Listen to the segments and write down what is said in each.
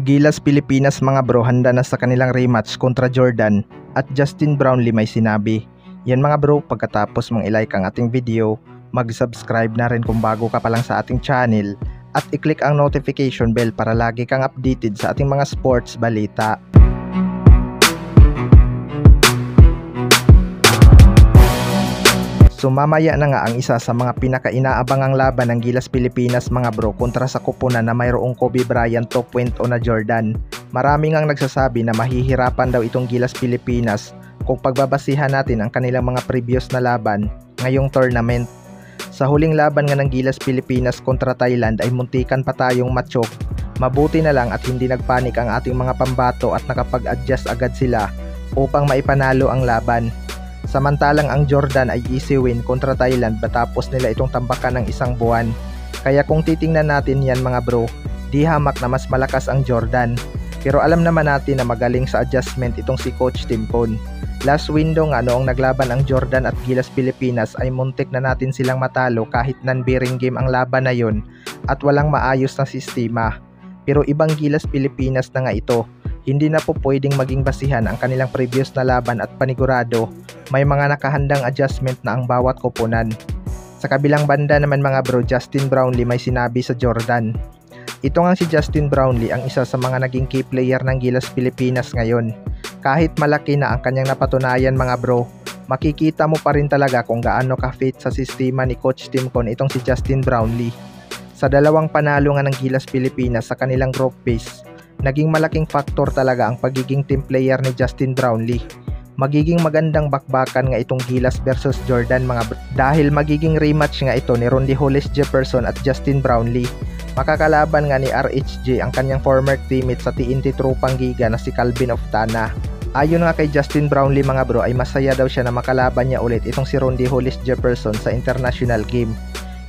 Gilas Pilipinas mga bro, handa na sa kanilang rematch kontra Jordan at Justin Brownlee may sinabi. Yan mga bro, pagkatapos mong ilike ang ating video, mag-subscribe na rin kung bago ka pa lang sa ating channel at i-click ang notification bell para lagi kang updated sa ating mga sports balita. Sumamaya na nga ang isa sa mga pinaka-inaabangang laban ng Gilas Pilipinas mga bro kontra sa kupunan na mayroong Kobe Bryant 2.0 na Jordan. Marami ngang nagsasabi na mahihirapan daw itong Gilas Pilipinas kung pagbabasihan natin ang kanilang mga previous na laban ngayong tournament. Sa huling laban nga ng Gilas Pilipinas kontra Thailand ay muntikan pa tayong matchok. Mabuti na lang at hindi nagpanik ang ating mga pambato at nakapag-adjust agad sila upang maipanalo ang laban. Samantalang ang Jordan ay easy win kontra Thailand matapos nila itong tambakan ng isang buwan. Kaya kung titingnan natin yan mga bro, di hamak na mas malakas ang Jordan. Pero alam naman natin na magaling sa adjustment itong si Coach Tim Cone. Last window nga noong naglaban ang Jordan at Gilas Pilipinas ay muntik na natin silang matalo kahit non-bearing game ang laban na yun at walang maayos na sistema. Pero ibang Gilas Pilipinas na nga ito. Hindi na po pwedeng maging basihan ang kanilang previous na laban at panigurado may mga nakahandang adjustment na ang bawat koponan. Sa kabilang banda naman mga bro, Justin Brownlee may sinabi sa Jordan. Ito nga si Justin Brownlee ang isa sa mga naging key player ng Gilas Pilipinas ngayon. Kahit malaki na ang kanyang napatunayan mga bro, makikita mo pa rin talaga kung gaano ka-fit sa sistema ni Coach Tim Cone itong si Justin Brownlee. Sa dalawang panalo nga ng Gilas Pilipinas sa kanilang group phase, naging malaking factor talaga ang pagiging team player ni Justin Brownlee. Magiging magandang bakbakan nga itong Gilas versus Jordan mga bro, dahil magiging rematch nga ito ni Rondy Hollis Jefferson at Justin Brownlee. Makakalaban nga ni RHJ ang kanyang former teammate sa TNT Tropang Giga na si Calvin Oftana. Ayon nga kay Justin Brownlee mga bro ay masaya daw siya na makalaban niya ulit itong si Rondy Hollis Jefferson sa international game.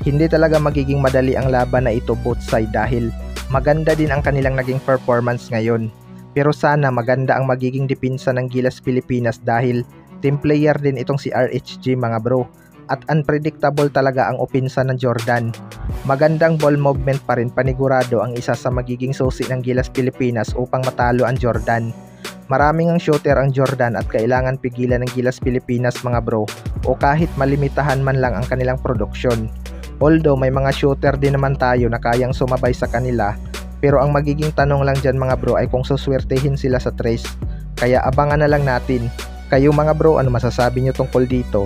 Hindi talaga magiging madali ang laban na ito both side dahil maganda din ang kanilang naging performance ngayon. Pero sana maganda ang magiging depensa ng Gilas Pilipinas dahil team player din itong si RHG mga bro. At unpredictable talaga ang opensa ng Jordan. Magandang ball movement pa rin panigurado ang isa sa magiging susi ng Gilas Pilipinas upang matalo ang Jordan. Maraming ang shooter ang Jordan at kailangan pigilan ng Gilas Pilipinas mga bro o kahit malimitahan man lang ang kanilang produksyon. Although may mga shooter din naman tayo na kayang sumabay sa kanila, pero ang magiging tanong lang dyan mga bro ay kung suswertehin sila sa trace. Kaya abangan na lang natin. Kayo mga bro, ano masasabi nyo tungkol dito?